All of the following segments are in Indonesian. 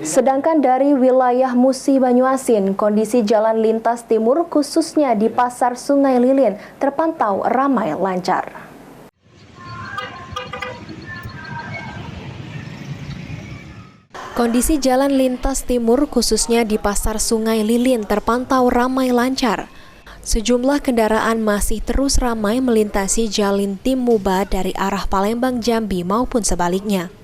Sedangkan dari wilayah Musi Banyuasin, kondisi jalan lintas timur khususnya di Pasar Sungai Lilin terpantau ramai lancar. Kondisi jalan lintas timur khususnya di Pasar Sungai Lilin terpantau ramai lancar. Sejumlah kendaraan masih terus ramai melintasi Jalin Tim Muba dari arah Palembang Jambi maupun sebaliknya.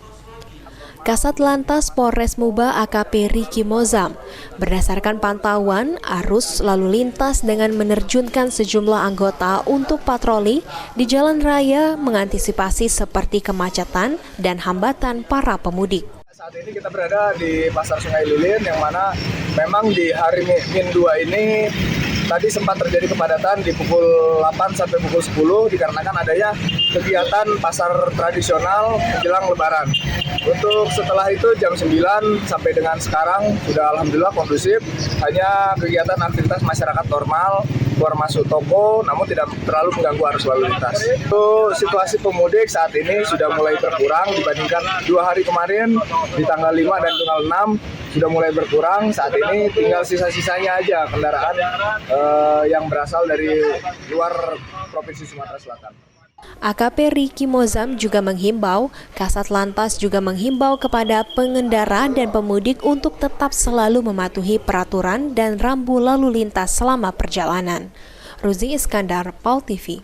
Kasat Lantas Polres Muba AKP Riki Mozam berdasarkan pantauan arus lalu lintas dengan menerjunkan sejumlah anggota untuk patroli di jalan raya mengantisipasi seperti kemacetan dan hambatan para pemudik. Saat ini kita berada di Pasar Sungai Lilin yang mana memang di hari Min 2 ini tadi sempat terjadi kepadatan di pukul 8 sampai pukul 10 dikarenakan adanya kegiatan pasar tradisional menjelang Lebaran. Untuk setelah itu jam 9 sampai dengan sekarang sudah alhamdulillah kondusif, hanya kegiatan aktivitas masyarakat normal, keluar masuk toko namun tidak terlalu mengganggu arus lalu lintas. Untuk situasi pemudik saat ini sudah mulai berkurang dibandingkan 2 hari kemarin di tanggal 5 dan tanggal 6 sudah mulai berkurang. Saat ini tinggal sisa-sisanya aja kendaraan yang berasal dari luar Provinsi Sumatera Selatan. AKP Riki Mozam juga menghimbau, Kasat Lantas juga menghimbau kepada pengendara dan pemudik untuk tetap selalu mematuhi peraturan dan rambu lalu lintas selama perjalanan. Ruzi Iskandar, PAL TV.